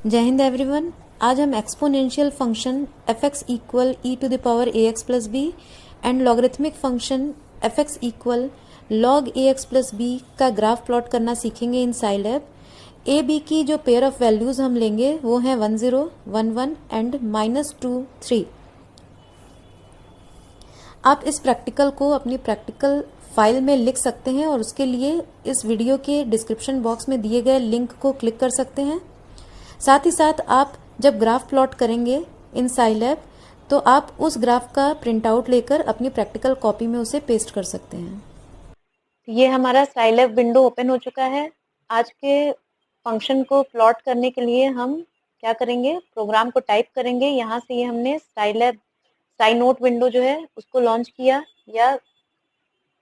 जय हिंद एवरीवन। आज हम exponential function f x equal e to the power a x plus b and logarithmic function f x equal log a x plus b का graph plot करना सीखेंगे इन Scilab. A B की जो pair of values हम लेंगे वो हैं 10, 11 and -2, 3। आप इस प्रैक्टिकल को अपनी प्रैक्टिकल फाइल में लिख सकते हैं और उसके लिए इस वीडियो के डिस्क्रिप्शन बॉक्स में दिए गए लिंक को क्लिक कर सकते हैं। साथ ही साथ आप जब ग्राफ प्लॉट करेंगे इन साइलैब तो आप उस ग्राफ का प्रिंट आउट लेकर अपनी प्रैक्टिकल कॉपी में उसे पेस्ट कर सकते हैं। ये हमारा साइलैब विंडो ओपन हो चुका है। आज के फंक्शन को प्लॉट करने के लिए हम क्या करेंगे, प्रोग्राम को टाइप करेंगे। यहाँ से ये हमने साइलैब साइनोट विंडो जो है उसको लॉन्च किया, या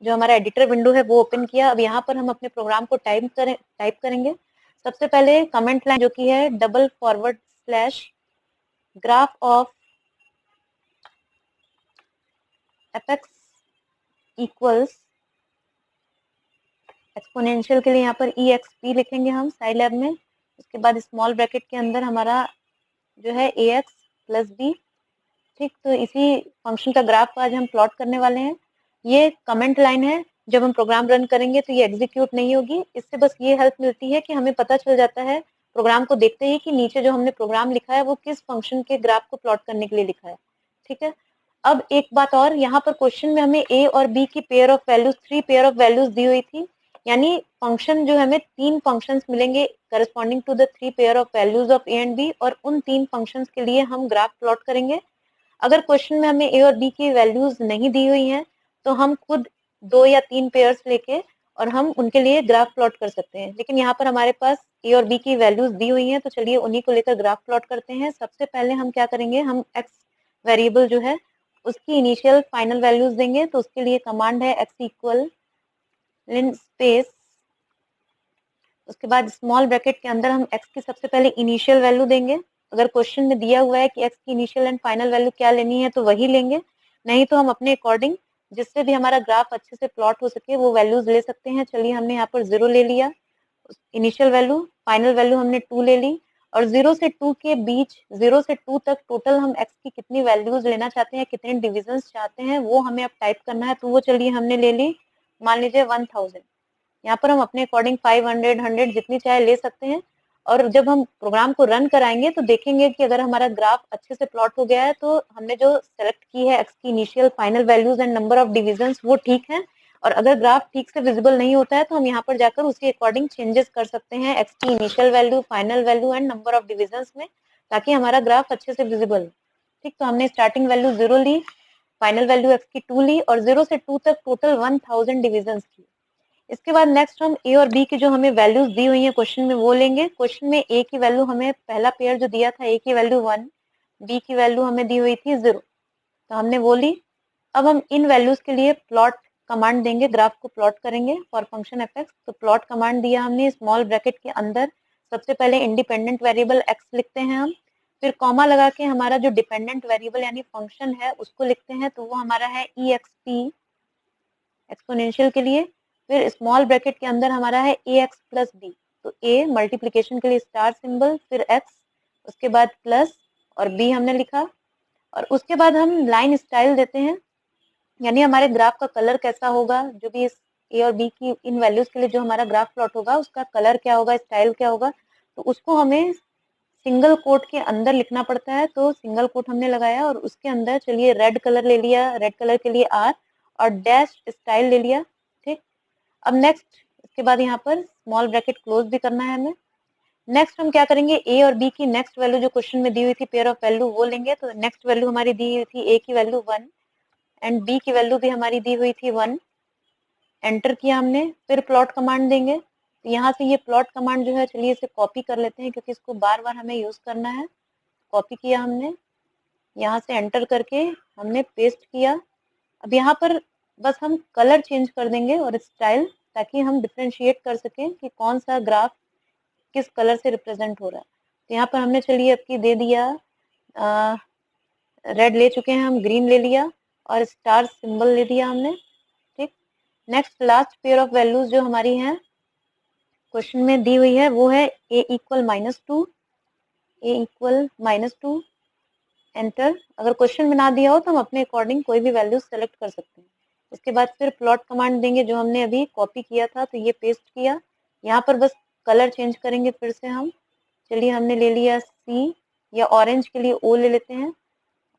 जो हमारा एडिटर विंडो है वो ओपन किया। अब यहाँ पर हम अपने प्रोग्राम को टाइप करेंगे। सबसे पहले कमेंट लाइन जो कि है // graph of f x equals exponential के लिए यहाँ पर EXP लिखेंगे हम साइलैब में। उसके बाद स्मॉल ब्रैकेट के अंदर हमारा जो है AX प्लस B। ठीक, तो इसी फंक्शन का ग्राफ आज हम प्लॉट करने वाले हैं। ये कमेंट लाइन है, जब हम प्रोग्राम रन करेंगे तो ये एग्जीक्यूट नहीं होगी। इससे बस ये हेल्प मिलती है कि हमें पता चल जाता है प्रोग्राम को देखते ही कि नीचे जो हमने प्रोग्राम लिखा है वो किस फंक्शन के ग्राफ को प्लॉट करने के लिए लिखा है। ठीक है, अब एक बात और, यहाँ पर क्वेश्चन में हमें A और B की pair of values, 3 pair of values दी हुई थी। यानी फंक्शन जो हमें 3 फंक्शंस मिलेंगे corresponding to the 3 pair of values of A and B, और उन 3 फंक्शंस के लिए हम ग्राफ प्लॉट करेंगे। अगर क्वेश्चन में हमें A और B की वैल्यूज नहीं दी हुई हैं तो हम खुद 2 या 3 पेयर्स लेके और हम उनके लिए ग्राफ प्लॉट कर सकते हैं। लेकिन यहाँ पर हमारे पास A और B की वैल्यूज दी हुई हैं, तो चलिए उन्हीं को लेकर ग्राफ प्लॉट करते हैं। सबसे पहले हम क्या करेंगे, हम x वेरिएबल जो है उसकी इनिशियल फाइनल वैल्यूज देंगे। तो उसके लिए कमांड है x इक्वल लिनस्पेस, उसके बाद स्मॉल ब्रैकेट के अंदर हम x की सबसे पहले इनिशियल वैल्यू देंगे। अगर क्वेश्चन में दिया हुआ है कि x की इनिशियल एंड फाइनल वैल्यू क्या लेनी है तो वही लेंगे, नहीं तो हम अपने अकॉर्डिंग जिससे भी हमारा ग्राफ अच्छे से प्लॉट हो सके वो वैल्यूज ले सकते हैं। चलिए हमने यहाँ पर 0 ले लिया इनिशियल वैल्यू, फाइनल वैल्यू हमने 2 ले ली, और 0 से 2 के बीच, 0 से 2 तक टोटल हम x की कितनी वैल्यूज लेना चाहते हैं, कितने डिविजन्स चाहते हैं वो हमें अब टाइप करना है। तो वो चलिए हमने ले ली, मान लीजिए 1000। यहाँ पर हम अपने अकॉर्डिंग 500, 100 जितनी चाहे ले सकते हैं। और जब हम प्रोग्राम को रन कराएंगे तो देखेंगे कि अगर हमारा ग्राफ अच्छे से प्लॉट हो गया है तो हमने जो सेलेक्ट की है x की initial final values and number of divisions वो ठीक है। और अगर ग्राफ ठीक से विजिबल नहीं होता है तो हम यहाँ पर जाकर उसके अकॉर्डिंग चेंजेस कर सकते हैं x की initial value, final value and number of divisions में, ताकि हमारा ग्राफ अच्छे से विजिबल हो। ठीक, तो हमने स्टार्टिंग वैल्यू 0 ली, फाइनल वैल्यू x की 2 ली, और 0 से 2 तक टोटल 1000 डिविजन्स की। इसके बाद नेक्स्ट हम A और B की जो हमें वैल्यूज दी हुई है क्वेश्चन में वो लेंगे। क्वेश्चन में A की वैल्यू हमें पहला पेयर जो दिया था A की वैल्यू 1, B की वैल्यू हमें दी हुई थी 0, तो हमने वो ली। अब हम इन वैल्यूज के लिए प्लॉट कमांड देंगे, ग्राफ को प्लॉट करेंगे फॉर फंक्शन एफ एक्स। तो प्लॉट कमांड दिया हमने, स्मॉल ब्रैकेट के अंदर सबसे पहले इंडिपेंडेंट वेरिएबल x लिखते हैं हम, फिर कॉमा लगा के हमारा जो डिपेंडेंट वेरिएबल यानी फंक्शन है उसको लिखते हैं। तो वो हमारा है EXP एक्सपोनेंशियल के लिए। फिर स्मॉल ब्रैकेट के अंदर हमारा है AX प्लस B, तो A मल्टीप्लीकेशन के लिए स्टार सिंबल, फिर X, उसके बाद प्लस, और B हमने लिखा। और उसके बाद हम लाइन स्टाइल देते हैं, यानी हमारे ग्राफ का कलर कैसा होगा, जो भी इस A और B की इन वैल्यूज के लिए जो हमारा ग्राफ प्लॉट होगा उसका कलर क्या होगा, स्टाइल क्या होगा, तो उसको हमें सिंगल कोट के अंदर लिखना पड़ता है। तो सिंगल कोट हमने लगाया और उसके अंदर चलिए रेड कलर ले लिया, रेड कलर के लिए R, और डैश स्टाइल ले लिया। ठीक, अब नेक्स्ट इसके बाद यहाँ पर स्मॉल ब्रैकेट क्लोज भी करना है हमें। नेक्स्ट हम क्या करेंगे, A और B की नेक्स्ट वैल्यू जो क्वेश्चन में दी हुई थी पेयर ऑफ वैल्यू वो लेंगे। तो नेक्स्ट वैल्यू हमारी दी हुई थी A की वैल्यू 1 एंड B की वैल्यू भी हमारी दी हुई थी 1, एंटर किया हमने। फिर प्लॉट कमांड देंगे। तो यहाँ से ये प्लॉट कमांड जो है, चलिए इसे कॉपी कर लेते हैं क्योंकि इसको बार बार हमें यूज करना है। कॉपी किया हमने, यहाँ से एंटर करके हमने पेस्ट किया। अब यहाँ पर बस हम कलर चेंज कर देंगे और स्टाइल, ताकि हम डिफ्रेंशिएट कर सकें कि कौन सा ग्राफ किस कलर से रिप्रेजेंट हो रहा है। तो यहाँ पर हमने चलिए आपकी दे दिया, रेड ले चुके हैं हम, ग्रीन ले लिया और स्टार सिंबल ले दिया हमने। ठीक, next last pair of values जो हमारी हैं क्वेश्चन में दी हुई है वो है A equal -2, a equal -2, enter. अगर क्वेश्चन में ना दिया हो तो हम अपने अकॉर्डिंग कोई भी वैल्यू सेलेक्ट कर सकते हैं। इसके बाद फिर प्लॉट कमांड देंगे, जो हमने अभी कॉपी किया था तो ये पेस्ट किया। यहाँ पर बस कलर चेंज करेंगे फिर से हम। चलिए हमने ले लिया सी, या ऑरेंज के लिए ओ ले लेते हैं,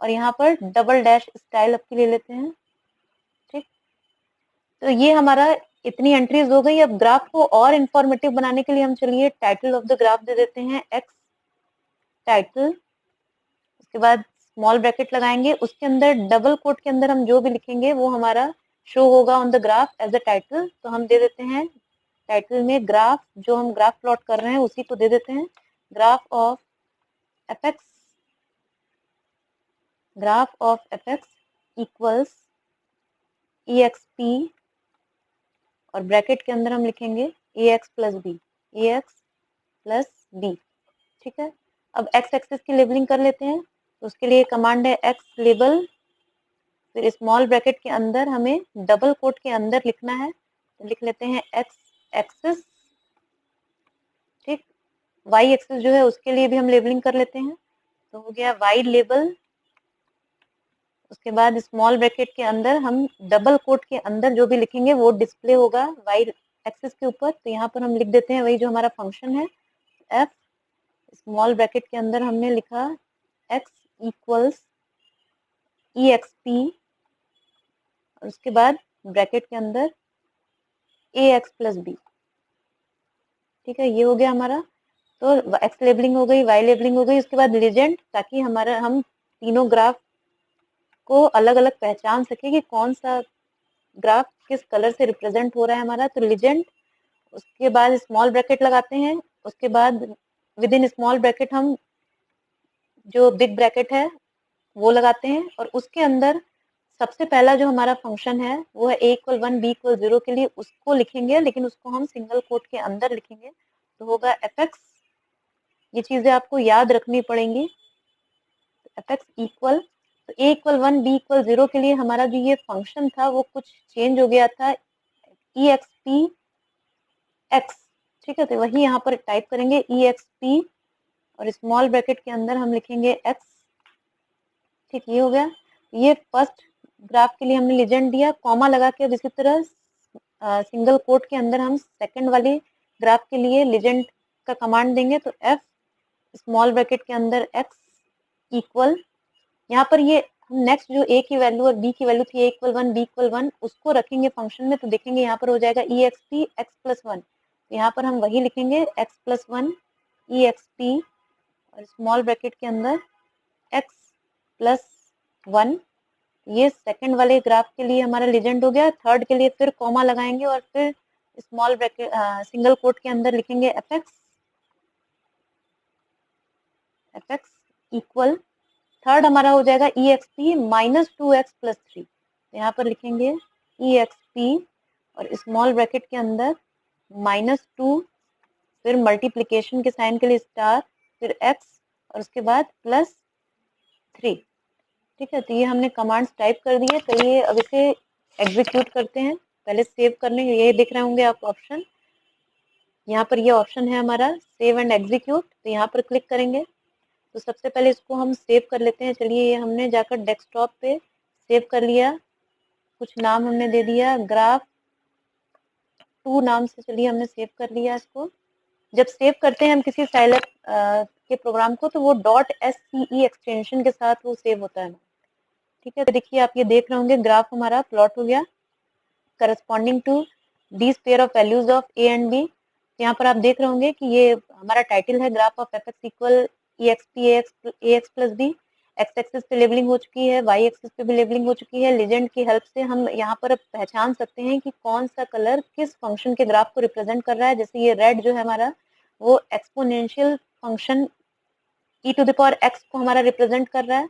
और यहाँ पर डबल डैश स्टाइल अप की ले लेते हैं। ठीक, तो ये हमारा इतनी एंट्रीज हो गई। अब ग्राफ को और इंफॉर्मेटिव बनाने के लिए हम चलिए टाइटल ऑफ द ग्राफ दे देते हैं एक्स टाइटल। उसके बाद स्मॉल ब्रैकेट लगाएंगे, उसके अंदर डबल कोट के अंदर हम जो भी लिखेंगे वो हमारा शो होगा on the graph as a title. तो हम दे देते हैं टाइटल में ग्राफ, जो हम ग्राफ प्लॉट कर रहे हैं उसी को दे देते हैं, graph of f x equals E x P, और ब्रैकेट के अंदर हम लिखेंगे ए एक्स प्लस बी, ए एक्स प्लस बी। ठीक है, अब एक्स एक्सिस की लेबलिंग कर लेते हैं। तो उसके लिए कमांड है एक्स लेबल, फिर स्मॉल ब्रैकेट के अंदर हमें डबल कोट के अंदर लिखना है, तो लिख लेते हैं एक्स एक्सिस। ठीक, वाई एक्सिस जो है उसके लिए भी हम लेबलिंग कर लेते हैं, तो हो गया वाई लेबल। उसके बाद स्मॉल ब्रैकेट के अंदर हम डबल कोट के अंदर जो भी लिखेंगे वो डिस्प्ले होगा वाई एक्सिस के ऊपर। तो यहाँ पर हम लिख देते हैं वही जो हमारा फंक्शन है, एफ स्मॉल ब्रैकेट के अंदर हमने लिखा एक्स इक्वल्स ई एक्स पी, और उसके बाद ब्रैकेट के अंदर ए एक्स प्लस बी। ठीक है, ये हो गया हमारा। तो एक्स लेबलिंग हो गई, वाई लेबलिंग हो गई। उसके बाद लीजेंड, ताकि हमारा हम तीनों ग्राफ को अलग अलग पहचान सके कि कौन सा ग्राफ किस कलर से रिप्रेजेंट हो रहा है हमारा। तो लीजेंड, उसके बाद स्मॉल ब्रैकेट लगाते हैं, उसके बाद विद इन स्मॉल ब्रैकेट हम जो बिग ब्रैकेट है वो लगाते हैं, और उसके अंदर सबसे पहला जो हमारा फंक्शन है वो है a इक्वल 1 b इक्वल 0 के लिए उसको लिखेंगे, लेकिन उसको हम सिंगल कोट के अंदर लिखेंगे, तो होगा एफ एक्स। ये चीजें आपको याद रखनी पड़ेंगी। एफ एक्स इक्वल, तो a इक्वल 1 b इक्वल 0 के लिए हमारा जो ये फंक्शन था वो कुछ चेंज हो गया था, ई एक्स पी एक्स। ठीक है, तो वही यहाँ पर टाइप करेंगे ई एक्स पी, और स्मॉल ब्रैकेट के अंदर हम लिखेंगे एक्स। ठीक, ये हो गया। ये फर्स्ट ग्राफ के लिए हमने लीजेंड दिया, कॉमा लगा के। अब इसी तरह सिंगल कोट के अंदर हम सेकंड वाले ग्राफ के लिए लीजेंड का कमांड देंगे, तो एफ स्मॉल ब्रैकेट के अंदर एक्स इक्वल, यहाँ पर ये नेक्स्ट जो ए की वैल्यू और बी की वैल्यू थी, ए इक्वल 1 बी इक्वल 1, उसको रखेंगे फंक्शन में। तो देखेंगे यहाँ पर हो जाएगा ई एक्स पी एक्स प्लस 1, यहाँ पर हम वही लिखेंगे एक्स प्लस 1 ई एक्स पी, और स्मॉल ब्रैकेट के अंदर एक्स प्लस 1। ये सेकंड वाले ग्राफ के लिए हमारा लीजेंड हो गया। थर्ड के लिए फिर कॉमा लगाएंगे, और फिर स्मॉल ब्रैकेट सिंगल कोट के अंदर लिखेंगे एफ एक्स इक्वल, थर्ड हमारा हो जाएगा ई एक्स पी -2x प्लस 3। यहाँ पर लिखेंगे ई एक्स पी, और स्मॉल ब्रैकेट के अंदर -2, फिर मल्टीप्लीकेशन के साइन के लिए स्टार, फिर x, और उसके बाद +3। ठीक है, तो ये हमने कमांड्स टाइप कर दिए। चलिए अब इसे एग्जीक्यूट करते हैं। पहले सेव करने, ये दिख रहे होंगे आपको ऑप्शन, यहाँ पर ये ऑप्शन है हमारा सेव एंड एग्जीक्यूट, तो यहाँ पर क्लिक करेंगे। तो सबसे पहले इसको हम सेव कर लेते हैं। चलिए ये हमने जाकर डेस्कटॉप पे सेव कर लिया, कुछ नाम हमने दे दिया ग्राफ 2 नाम से। चलिए हमने सेव कर लिया इसको। जब सेव करते हैं हम किसी साइलैब के प्रोग्राम को, तो वो .sce एक्सटेंशन के साथ वो सेव होता है। ठीक है, तो देखिए आप ये देख रहे होंगे ग्राफ हमारा प्लॉट हो गया corresponding to these pair of values of a and b. यहाँ पर आप देख रहे होंगे कि ये हमारा टाइटल है graph of f x equal e x p a x plus b. X axis पे लेबलिंग हो चुकी है, वाई एक्सिस पे भी लेबलिंग हो चुकी है। लीजेंड की हेल्प से हम यहाँ पर अब पहचान सकते हैं कि कौन सा कलर किस फंक्शन के ग्राफ को रिप्रेजेंट कर रहा है। जैसे ये रेड जो है हमारा, वो exponential function e to the power x को हमारा रिप्रेजेंट कर रहा है।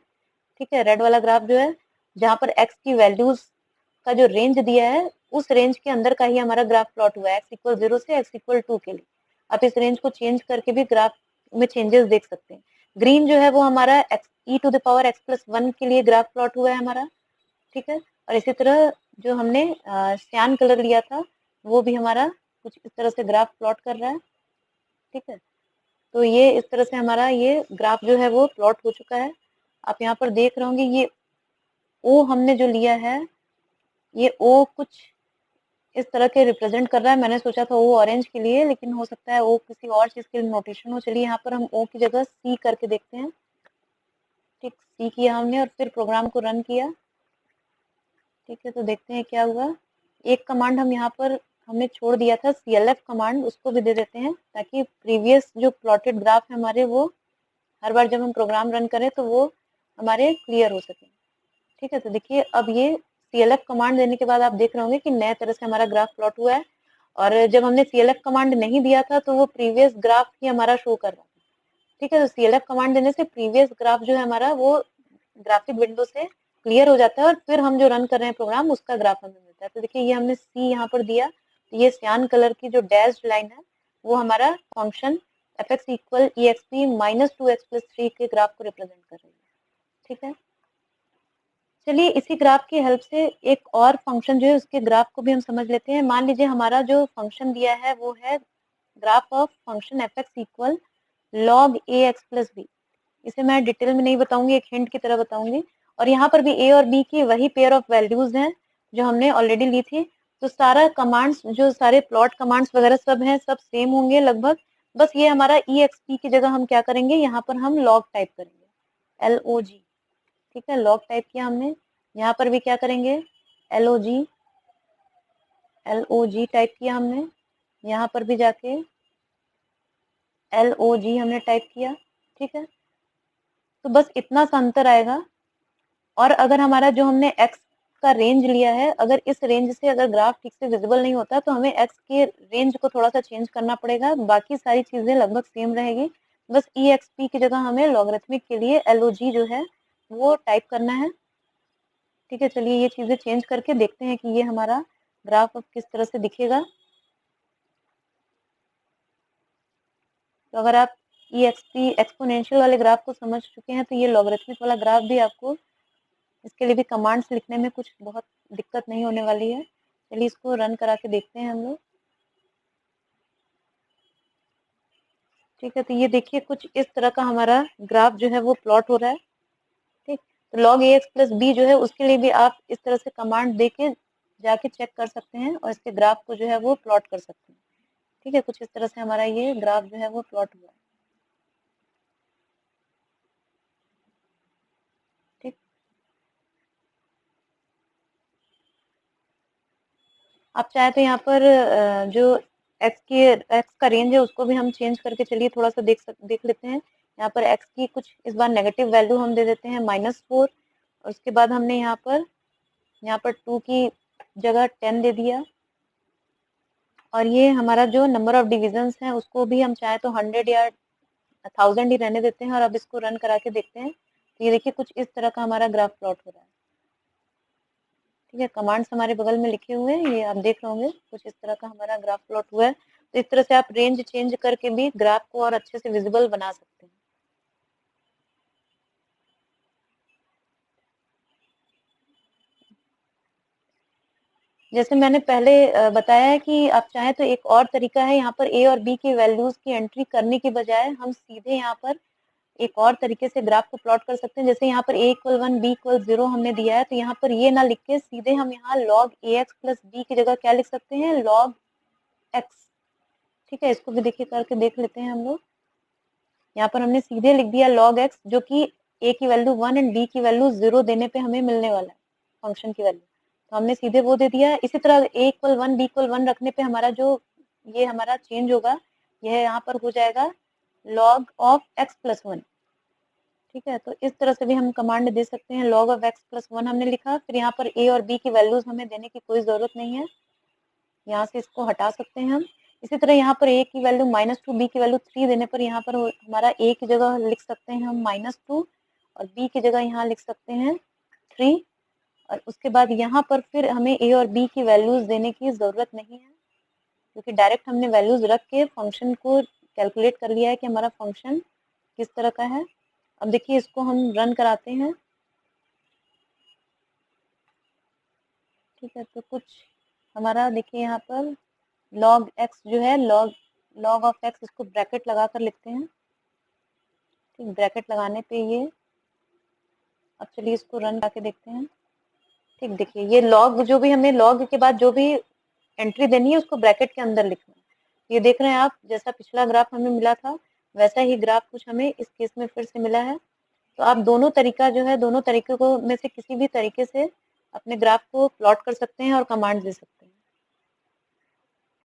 ठीक है, रेड वाला ग्राफ जो है, जहाँ पर एक्स की वैल्यूज का जो रेंज दिया है उस रेंज के अंदर का ही हमारा ग्राफ प्लॉट हुआ है, एक्स इक्वल 0 से एक्स इक्वल 2 के लिए। आप इस रेंज को चेंज करके भी ग्राफ में चेंजेस देख सकते हैं। ग्रीन जो है वो हमारा x e to the power x plus 1 के लिए ग्राफ प्लॉट हुआ है हमारा। ठीक है, और इसी तरह जो हमने सियान कलर लिया था वो भी हमारा कुछ इस तरह से ग्राफ प्लॉट कर रहा है। ठीक है, तो ये इस तरह से हमारा ये ग्राफ जो है वो प्लॉट हो चुका है। आप यहाँ पर देख रहे होंगे ये ओ हमने जो लिया है, ये ओ कुछ इस तरह के रिप्रेजेंट कर रहा है। मैंने सोचा था ओ ऑरेंज के लिए, लेकिन हो सकता है ओ किसी और चीज के लिए नोटेशन हो। चलिए यहाँ पर हम ओ की जगह सी करके देखते हैं। ठीक, सी किया हमने और फिर प्रोग्राम को रन किया। ठीक है, तो देखते हैं क्या हुआ। एक कमांड हम यहाँ पर हमने छोड़ दिया था CLF कमांड, उसको भी दे देते हैं ताकि प्रीवियस जो प्लॉटेड ग्राफ है हमारे वो हर बार जब हम प्रोग्राम रन करें तो वो हमारे क्लियर हो सके। ठीक है, तो देखिए अब ये CLF कमांड देने के बाद आप देख रहे होंगे कि नए तरह से हमारा ग्राफ प्लॉट हुआ है। और जब हमने CLF कमांड नहीं दिया था तो वो प्रीवियस ग्राफ ही हमारा शो कर रहा था। ठीक है, तो CLF कमांड देने से प्रीवियस ग्राफ जो है हमारा वो ग्राफिक विंडो से क्लियर हो जाता है और फिर हम जो रन कर रहे हैं प्रोग्राम उसका ग्राफ हमें मिलता है। तो देखिए ये हमने सी यहाँ पर दिया, तो ये सियान कलर की जो डैश लाइन है वो हमारा function fx equal exp minus 2x plus 3 के ग्राफ को रिप्रेजेंट कर रही है। ठीक है, चलिए इसी ग्राफ की हेल्प से एक और फंक्शन जो है उसके ग्राफ को भी हम समझ लेते हैं। मान लीजिए हमारा जो फंक्शन दिया है वो है graph of function fx equal log ax plus b। इसे मैं डिटेल में नहीं बताऊंगी, एक हिंट की तरह बताऊंगी। और यहाँ पर भी a और b की वही पेयर ऑफ वैल्यूज हैं जो हमने ऑलरेडी ली थी। तो सारा कमांड्स जो सारे प्लॉट कमांड्स वगैरह सब हैं, सब सेम होंगे लगभग। बस ये हमारा exp की जगह हम क्या करेंगे, यहाँ पर हम log टाइप करेंगे, log। ठीक है, log टाइप किया हमने। यहाँ पर भी क्या करेंगे, log टाइप किया हमने। यहाँ पर भी जाके log हमने टाइप किया। ठीक है, तो बस इतना सा अंतर आएगा। और अगर हमारा जो हमने x का रेंज लिया है, अगर इस रेंज से अगर ग्राफ ठीक से विजिबल नहीं होता तो हमें x के रेंज को थोड़ा सा चेंज करना पड़ेगा। बाकी सारी चीजें लगभग सेम रहेगी, बस exp की जगह हमें लॉगरिथमिक के लिए log जो है वो टाइप करना है। ठीक है, चलिए ये चीजें चेंज करके देखते हैं कि ये हमारा ग्राफ अब किस तरह से दिखेगा। तो अगर आप EXP एक्सपोनेंशियल वाले ग्राफ को समझ चुके हैं तो ये लॉगरिथमिक वाला ग्राफ भी आपको, इसके लिए भी कमांड्स लिखने में कुछ बहुत दिक्कत नहीं होने वाली है। चलिए इसको रन करा के देखते हैं हम लोग। ठीक है, तो ये देखिए कुछ इस तरह का हमारा ग्राफ जो है वो प्लॉट हो रहा है। ठीक, तो log ax प्लस b जो है उसके लिए भी आप इस तरह से कमांड दे के जाके चेक कर सकते हैं और इसके ग्राफ को जो है वो प्लॉट कर सकते हैं। ठीक है, कुछ इस तरह से हमारा ये ग्राफ जो है वो प्लॉट हुआ है। ठीक, आप चाहे तो यहाँ पर जो एक्स का रेंज है उसको भी हम चेंज करके चलिए थोड़ा सा देख लेते हैं। यहाँ पर एक्स की कुछ इस बार नेगेटिव वैल्यू हम दे देते हैं -4। और उसके बाद हमने यहाँ पर 2 की जगह 10 दे दिया। और ये हमारा जो नंबर ऑफ डिविजन्स हैं उसको भी हम चाहे तो 100 या 1000 ही रहने देते हैं। और अब इसको रन करा के देखते हैं, तो ये देखिए कुछ इस तरह का हमारा ग्राफ प्लॉट हो रहा है। ठीक है, कमांड्स हमारे बगल में लिखे हुए हैं, ये आप देख रहे होंगे कुछ इस तरह का हमारा ग्राफ प्लॉट हुआ है। तो इस तरह से आप रेंज चेंज करके भी ग्राफ को और अच्छे से विजिबल बना सकते हैं। जैसे मैंने पहले बताया है कि आप चाहें तो एक और तरीका है, यहाँ पर a और b की वैल्यूज की एंट्री करने की बजाय हम सीधे यहाँ पर एक और तरीके से ग्राफ को प्लॉट कर सकते हैं। जैसे यहाँ पर a इक्वल 1 b इक्वल 0 हमने दिया है, तो यहाँ पर ये ना लिख के सीधे हम यहाँ log ax प्लस b की जगह क्या लिख सकते हैं, log x। ठीक है, इसको भी देखिए करके देख लेते हैं हम लोग। यहाँ पर हमने सीधे लिख दिया log x, जो कि a की वैल्यू 1 एंड b की वैल्यू 0 देने पे हमें मिलने वाला है फंक्शन की वैल्यू। तो हमने सीधे वो दे दिया। इसी तरह a इक्वल 1 b इक्वल 1 रखने पे हमारा जो ये हमारा चेंज होगा, यह यहाँ पर हो जाएगा log ऑफ x प्लस 1। ठीक है, तो इस तरह से भी हम कमांड दे सकते हैं। log ऑफ x प्लस 1 हमने लिखा, फिर यहाँ पर a और b की वैल्यूज हमें देने की कोई जरूरत नहीं है, यहाँ से इसको हटा सकते हैं हम। इसी तरह यहाँ पर a की वैल्यू -2, b की वैल्यू 3 देने पर यहाँ पर हमारा a की जगह लिख सकते हैं हम -2 और b की जगह यहाँ लिख सकते हैं 3। और उसके बाद यहाँ पर फिर हमें a और b की वैल्यूज देने की जरूरत नहीं है, क्योंकि डायरेक्ट हमने वैल्यूज रख के फंक्शन को कैलकुलेट कर लिया है कि हमारा फंक्शन किस तरह का है। अब देखिए इसको हम रन कराते हैं। ठीक है, तो कुछ हमारा देखिए यहाँ पर log x जो है log ऑफ x, इसको ब्रैकेट लगा कर लिखते हैं। ठीक, ब्रैकेट लगाने पे ये, अब चलिए इसको रन करके देखते हैं। ठीक, देखिए ये लॉग, जो भी हमें लॉग के बाद जो भी एंट्री देनी है उसको ब्रैकेट के अंदर लिखना है। ये देख रहे हैं आप, जैसा पिछला ग्राफ हमें मिला था वैसा ही ग्राफ कुछ हमें इस केस में फिर से मिला है। तो आप दोनों तरीका जो है, दोनों तरीके को में से किसी भी तरीके से अपने ग्राफ को प्लॉट कर सकते हैं और कमांड दे सकते हैं।